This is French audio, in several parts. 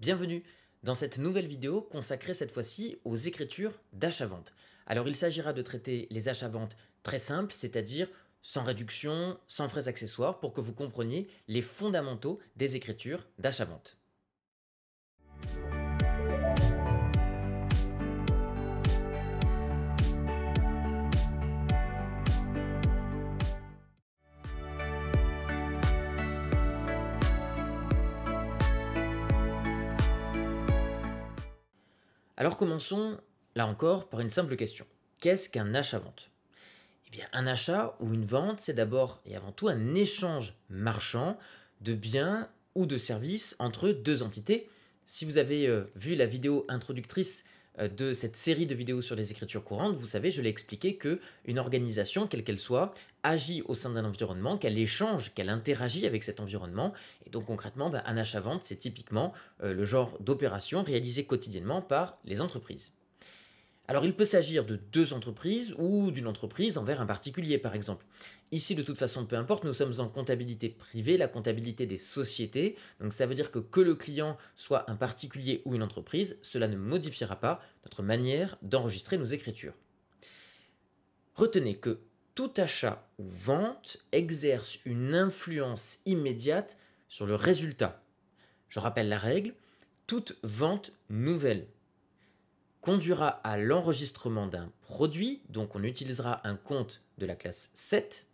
Bienvenue dans cette nouvelle vidéo consacrée cette fois-ci aux écritures d'achat-vente. Alors il s'agira de traiter les achats-ventes très simples, c'est-à-dire sans réduction, sans frais accessoires, pour que vous compreniez les fondamentaux des écritures d'achat-vente. Alors commençons, là encore, par une simple question. Qu'est-ce qu'un achat-vente? Eh bien, un achat ou une vente, c'est d'abord et avant tout un échange marchand de biens ou de services entre deux entités. Si vous avez vu la vidéo introductrice de cette série de vidéos sur les écritures courantes, vous savez, je l'ai expliqué que une organisation, quelle qu'elle soit, agit au sein d'un environnement, qu'elle échange, qu'elle interagit avec cet environnement. Et donc concrètement, un achat-vente, c'est typiquement le genre d'opération réalisée quotidiennement par les entreprises. Alors il peut s'agir de deux entreprises ou d'une entreprise envers un particulier par exemple. Ici de toute façon peu importe, nous sommes en comptabilité privée, la comptabilité des sociétés, donc ça veut dire que le client soit un particulier ou une entreprise, cela ne modifiera pas notre manière d'enregistrer nos écritures. Retenez que tout achat ou vente exerce une influence immédiate sur le résultat. Je rappelle la règle, toute vente nouvelle conduira à l'enregistrement d'un produit, donc on utilisera un compte de la classe 7,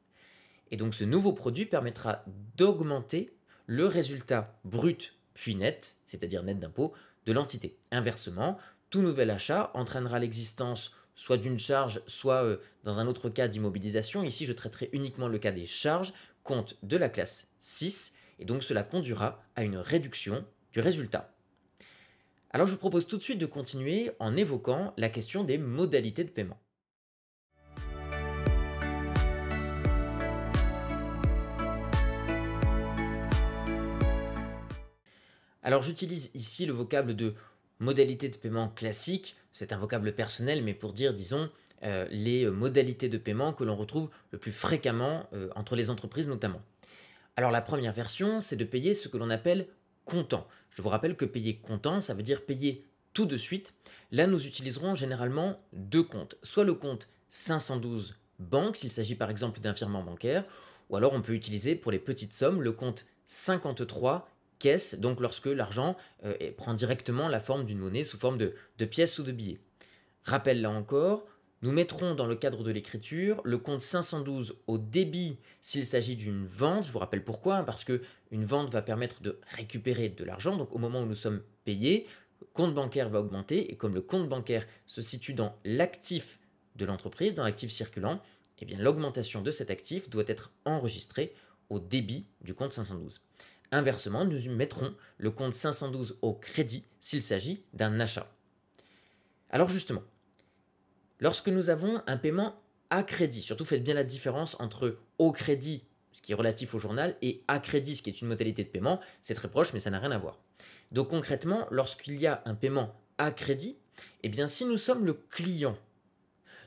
et donc ce nouveau produit permettra d'augmenter le résultat brut puis net, c'est-à-dire net d'impôt, de l'entité. Inversement, tout nouvel achat entraînera l'existence soit d'une charge, soit dans un autre cas d'immobilisation. Ici, je traiterai uniquement le cas des charges, compte de la classe 6, et donc cela conduira à une réduction du résultat. Alors je vous propose tout de suite de continuer en évoquant la question des modalités de paiement. Alors j'utilise ici le vocable de modalité de paiement classique, c'est un vocable personnel, mais pour dire, disons, les modalités de paiement que l'on retrouve le plus fréquemment entre les entreprises notamment. Alors la première version, c'est de payer ce que l'on appelle comptant. Je vous rappelle que payer comptant, ça veut dire payer tout de suite. Là, nous utiliserons généralement deux comptes. Soit le compte 512 banque, s'il s'agit par exemple d'un virement bancaire, ou alors on peut utiliser pour les petites sommes le compte 53 caisse, donc lorsque l'argent prend directement la forme d'une monnaie sous forme de pièces ou de billets. Rappel là encore, nous mettrons dans le cadre de l'écriture le compte 512 au débit s'il s'agit d'une vente. Je vous rappelle pourquoi, parce que une vente va permettre de récupérer de l'argent. Donc au moment où nous sommes payés, le compte bancaire va augmenter et comme le compte bancaire se situe dans l'actif de l'entreprise, dans l'actif circulant, eh bien l'augmentation de cet actif doit être enregistrée au débit du compte 512. Inversement, nous mettrons le compte 512 au crédit s'il s'agit d'un achat. Alors justement, lorsque nous avons un paiement à crédit, surtout faites bien la différence entre au crédit, ce qui est relatif au journal, et à crédit, ce qui est une modalité de paiement, c'est très proche mais ça n'a rien à voir. Donc concrètement, lorsqu'il y a un paiement à crédit, eh bien si nous sommes le client,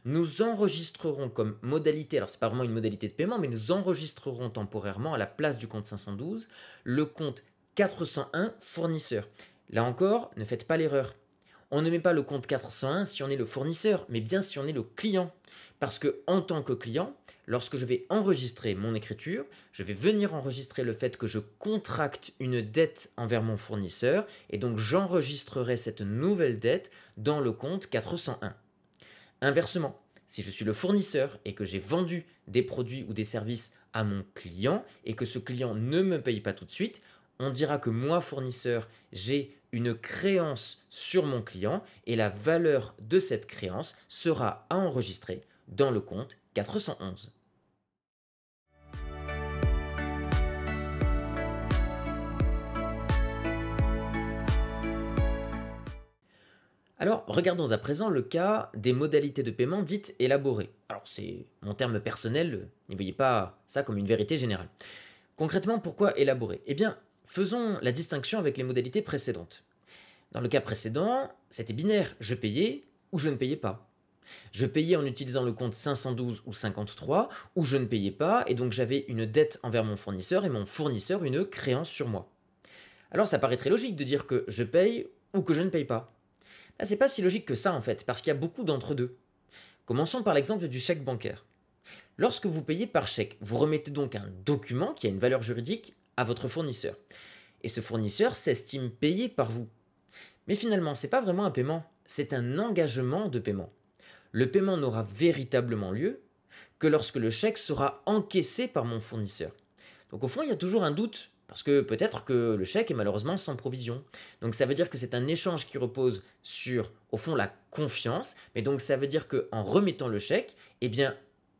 nous enregistrerons comme modalité, alors c'est pas vraiment une modalité de paiement, mais nous enregistrerons temporairement à la place du compte 512 le compte 401 fournisseur. Là encore, ne faites pas l'erreur. On ne met pas le compte 401 si on est le fournisseur, mais bien si on est le client. Parce que en tant que client, lorsque je vais enregistrer mon écriture, je vais venir enregistrer le fait que je contracte une dette envers mon fournisseur, et donc j'enregistrerai cette nouvelle dette dans le compte 401. Inversement, si je suis le fournisseur et que j'ai vendu des produits ou des services à mon client et que ce client ne me paye pas tout de suite, on dira que moi, fournisseur, j'ai une créance sur mon client et la valeur de cette créance sera à enregistrer dans le compte 411. Alors, regardons à présent le cas des modalités de paiement dites élaborées. Alors, c'est mon terme personnel, ne voyez pas ça comme une vérité générale. Concrètement, pourquoi élaborer? Eh bien, faisons la distinction avec les modalités précédentes. Dans le cas précédent, c'était binaire, je payais ou je ne payais pas. Je payais en utilisant le compte 512 ou 53, ou je ne payais pas, et donc j'avais une dette envers mon fournisseur et mon fournisseur une créance sur moi. Alors ça paraît très logique de dire que je paye ou que je ne paye pas. Là, c'est pas si logique que ça en fait, parce qu'il y a beaucoup d'entre-deux. Commençons par l'exemple du chèque bancaire. Lorsque vous payez par chèque, vous remettez donc un document qui a une valeur juridique à votre fournisseur. Et ce fournisseur s'estime payé par vous. Mais finalement, ce n'est pas vraiment un paiement, c'est un engagement de paiement. Le paiement n'aura véritablement lieu que lorsque le chèque sera encaissé par mon fournisseur. Donc au fond, il y a toujours un doute, parce que peut-être que le chèque est malheureusement sans provision. Donc ça veut dire que c'est un échange qui repose sur, au fond, la confiance, mais donc ça veut dire qu'en remettant le chèque, eh bien,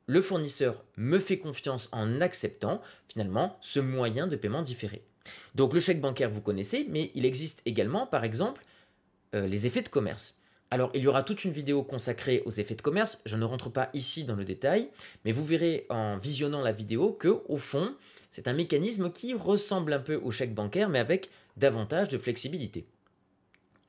le fournisseur me fait confiance en acceptant finalement ce moyen de paiement différé. Donc le chèque bancaire, vous connaissez, mais il existe également, par exemple, les effets de commerce. Alors, il y aura toute une vidéo consacrée aux effets de commerce, je ne rentre pas ici dans le détail, mais vous verrez en visionnant la vidéo que, au fond, c'est un mécanisme qui ressemble un peu au chèque bancaire, mais avec davantage de flexibilité.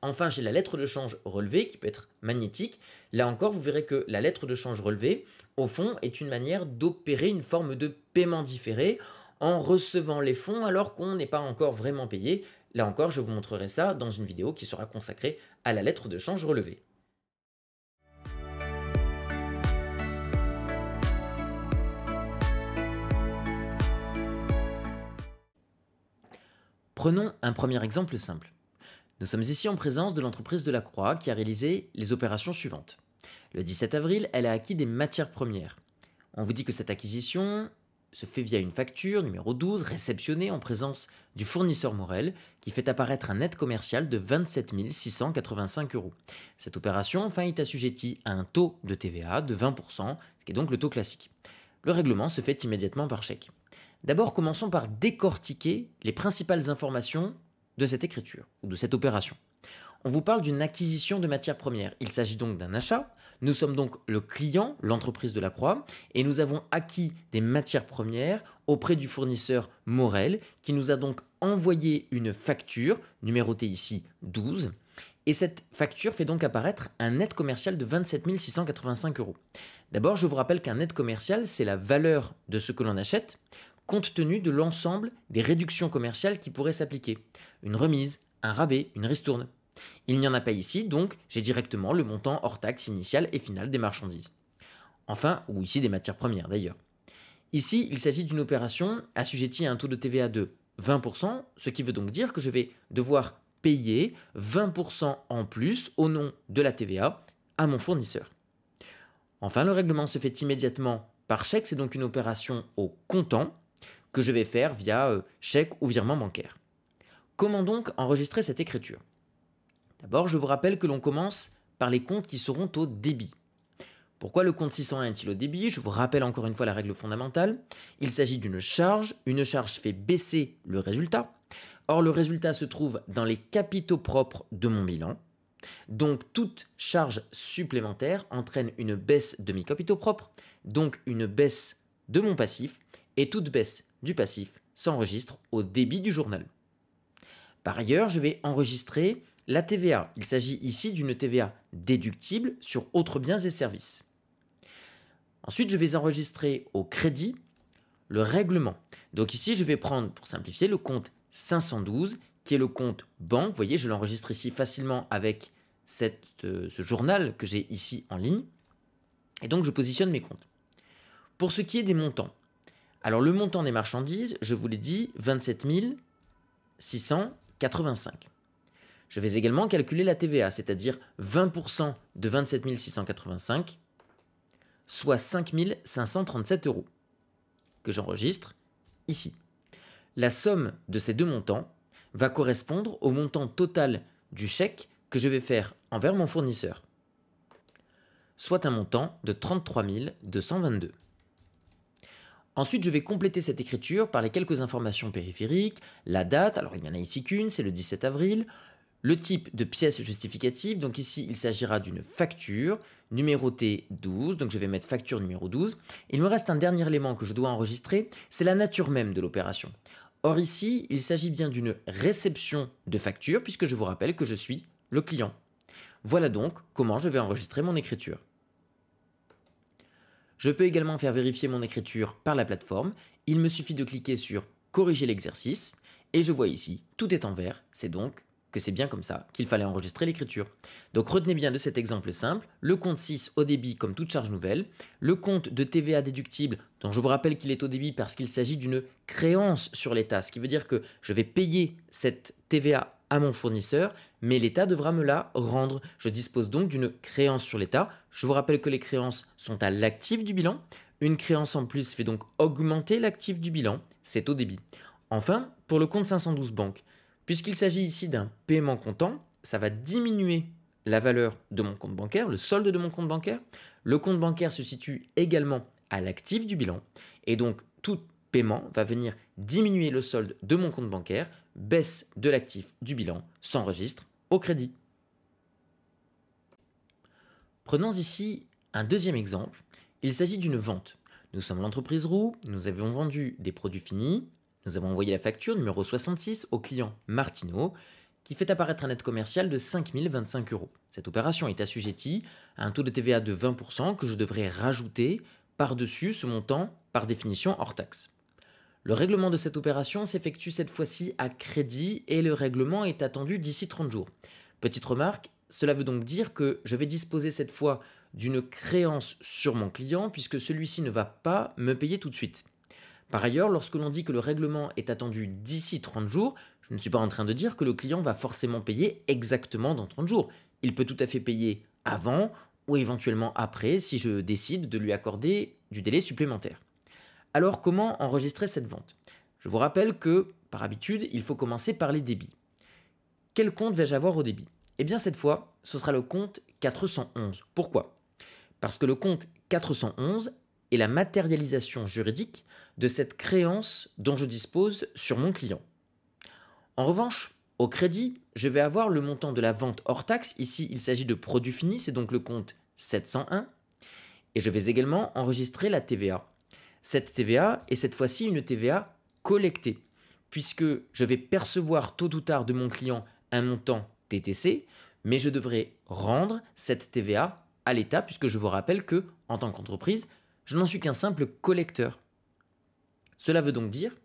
Enfin, j'ai la lettre de change relevée qui peut être magnétique. Là encore, vous verrez que la lettre de change relevée, au fond, est une manière d'opérer une forme de paiement différé en recevant les fonds alors qu'on n'est pas encore vraiment payé. Là encore, je vous montrerai ça dans une vidéo qui sera consacrée à la lettre de change relevée. Prenons un premier exemple simple. Nous sommes ici en présence de l'entreprise de la Croix qui a réalisé les opérations suivantes. Le 17 avril, elle a acquis des matières premières. On vous dit que cette acquisition se fait via une facture numéro 12 réceptionnée en présence du fournisseur Morel qui fait apparaître un net commercial de 27 685 euros. Cette opération enfin est assujettie à un taux de TVA de 20%, ce qui est donc le taux classique. Le règlement se fait immédiatement par chèque. D'abord, commençons par décortiquer les principales informations de cette écriture ou de cette opération. On vous parle d'une acquisition de matières premières. Il s'agit donc d'un achat. Nous sommes donc le client, l'entreprise de la Croix, et nous avons acquis des matières premières auprès du fournisseur Morel, qui nous a donc envoyé une facture, numérotée ici 12, et cette facture fait donc apparaître un net commercial de 27 685 euros. D'abord, je vous rappelle qu'un net commercial, c'est la valeur de ce que l'on achète, compte tenu de l'ensemble des réductions commerciales qui pourraient s'appliquer. Une remise, un rabais, une ristourne. Il n'y en a pas ici, donc j'ai directement le montant hors taxe initiale et finale des marchandises. Enfin, ou ici des matières premières d'ailleurs. Ici, il s'agit d'une opération assujettie à un taux de TVA de 20%, ce qui veut donc dire que je vais devoir payer 20% en plus au nom de la TVA à mon fournisseur. Enfin, le règlement se fait immédiatement par chèque, c'est donc une opération au comptant que je vais faire via chèque ou virement bancaire. Comment donc enregistrer cette écriture ? D'abord, je vous rappelle que l'on commence par les comptes qui seront au débit. Pourquoi le compte 601 est-il au débit? Je vous rappelle encore une fois la règle fondamentale. Il s'agit d'une charge. Une charge fait baisser le résultat. Or, le résultat se trouve dans les capitaux propres de mon bilan. Donc, toute charge supplémentaire entraîne une baisse de mes capitaux propres, donc une baisse de mon passif, et toute baisse du passif s'enregistre au débit du journal. Par ailleurs, je vais enregistrer la TVA. Il s'agit ici d'une TVA déductible sur autres biens et services. Ensuite, je vais enregistrer au crédit le règlement. Donc ici, je vais prendre, pour simplifier, le compte 512, qui est le compte banque. Vous voyez, je l'enregistre ici facilement avec ce journal que j'ai ici en ligne. Et donc, je positionne mes comptes. Pour ce qui est des montants, alors le montant des marchandises, je vous l'ai dit, 27 685. Je vais également calculer la TVA, c'est-à-dire 20% de 27 685, soit 5 537 euros, que j'enregistre ici. La somme de ces deux montants va correspondre au montant total du chèque que je vais faire envers mon fournisseur, soit un montant de 33 222. Ensuite, je vais compléter cette écriture par les quelques informations périphériques, la date, alors il n'y en a ici qu'une, c'est le 17 avril, le type de pièce justificative, donc ici il s'agira d'une facture numérotée 12, donc je vais mettre facture numéro 12. Il me reste un dernier élément que je dois enregistrer, c'est la nature même de l'opération. Or ici, il s'agit bien d'une réception de facture, puisque je vous rappelle que je suis le client. Voilà donc comment je vais enregistrer mon écriture. Je peux également faire vérifier mon écriture par la plateforme. Il me suffit de cliquer sur « Corriger l'exercice » Et je vois ici, tout est en vert, c'est donc que c'est bien comme ça qu'il fallait enregistrer l'écriture. Donc retenez bien de cet exemple simple, le compte 6 au débit comme toute charge nouvelle, le compte de TVA déductible, dont je vous rappelle qu'il est au débit parce qu'il s'agit d'une créance sur l'État, ce qui veut dire que je vais payer cette TVA à mon fournisseur, mais l'État devra me la rendre. Je dispose donc d'une créance sur l'État. Je vous rappelle que les créances sont à l'actif du bilan. Une créance en plus fait donc augmenter l'actif du bilan, c'est au débit. Enfin, pour le compte 512 banques, puisqu'il s'agit ici d'un paiement comptant, ça va diminuer la valeur de mon compte bancaire, le solde de mon compte bancaire. Le compte bancaire se situe également à l'actif du bilan et donc tout paiement va venir diminuer le solde de mon compte bancaire, baisse de l'actif du bilan, s'enregistre au crédit. Prenons ici un deuxième exemple. Il s'agit d'une vente. Nous sommes l'entreprise Roux, nous avons vendu des produits finis, nous avons envoyé la facture numéro 66 au client Martineau qui fait apparaître un net commercial de 5 025 €. Cette opération est assujettie à un taux de TVA de 20% que je devrais rajouter par-dessus ce montant par définition hors taxe. Le règlement de cette opération s'effectue cette fois-ci à crédit et le règlement est attendu d'ici 30 jours. Petite remarque, cela veut donc dire que je vais disposer cette fois d'une créance sur mon client puisque celui-ci ne va pas me payer tout de suite. Par ailleurs, lorsque l'on dit que le règlement est attendu d'ici 30 jours, je ne suis pas en train de dire que le client va forcément payer exactement dans 30 jours. Il peut tout à fait payer avant ou éventuellement après si je décide de lui accorder du délai supplémentaire. Alors comment enregistrer cette vente? Je vous rappelle que, par habitude, il faut commencer par les débits. Quel compte vais-je avoir au débit? Eh bien cette fois, ce sera le compte 411. Pourquoi? Parce que le compte 411 est la matérialisation juridique de cette créance dont je dispose sur mon client. En revanche, au crédit, je vais avoir le montant de la vente hors taxe. Ici, il s'agit de produits finis, c'est donc le compte 701. Et je vais également enregistrer la TVA. Cette TVA est cette fois-ci une TVA collectée, puisque je vais percevoir tôt ou tard de mon client un montant TTC, mais je devrais rendre cette TVA à l'État, puisque je vous rappelle que, en tant qu'entreprise, je n'en suis qu'un simple collecteur. Cela veut donc dire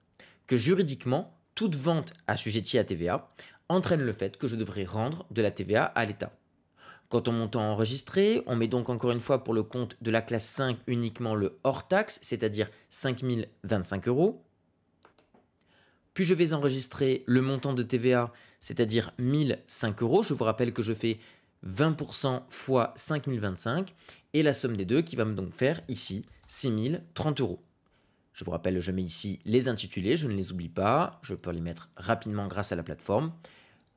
que juridiquement, toute vente assujettie à TVA entraîne le fait que je devrais rendre de la TVA à l'État. Quant au montant enregistré, on met donc encore une fois pour le compte de la classe 5 uniquement le hors taxe, c'est-à-dire 5 025 €. Puis je vais enregistrer le montant de TVA, c'est-à-dire 1 005 €. Je vous rappelle que je fais 20% fois 5 025 et la somme des deux qui va me donc faire ici 6 030 €. Je vous rappelle, je mets ici les intitulés, je ne les oublie pas, je peux les mettre rapidement grâce à la plateforme.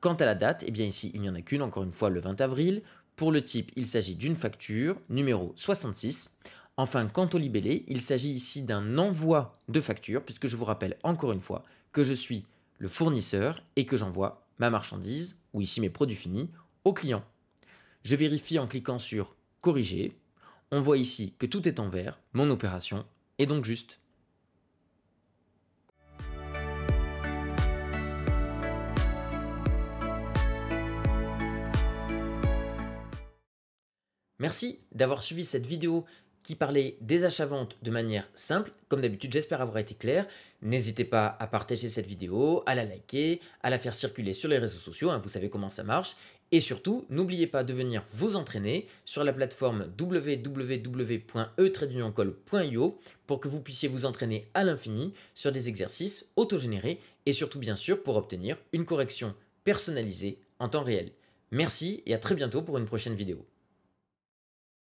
Quant à la date, eh bien ici il n'y en a qu'une, encore une fois le 20 avril. Pour le type, il s'agit d'une facture, numéro 66. Enfin, quant au libellé, il s'agit ici d'un envoi de facture, puisque je vous rappelle encore une fois que je suis le fournisseur et que j'envoie ma marchandise, ou ici mes produits finis, au client. Je vérifie en cliquant sur corriger. On voit ici que tout est en vert, mon opération est donc juste. Merci d'avoir suivi cette vidéo qui parlait des achats-ventes de manière simple. Comme d'habitude, j'espère avoir été clair. N'hésitez pas à partager cette vidéo, à la liker, à la faire circuler sur les réseaux sociaux, hein, vous savez comment ça marche. Et surtout, n'oubliez pas de venir vous entraîner sur la plateforme www.e-call.io pour que vous puissiez vous entraîner à l'infini sur des exercices autogénérés et surtout bien sûr pour obtenir une correction personnalisée en temps réel. Merci et à très bientôt pour une prochaine vidéo.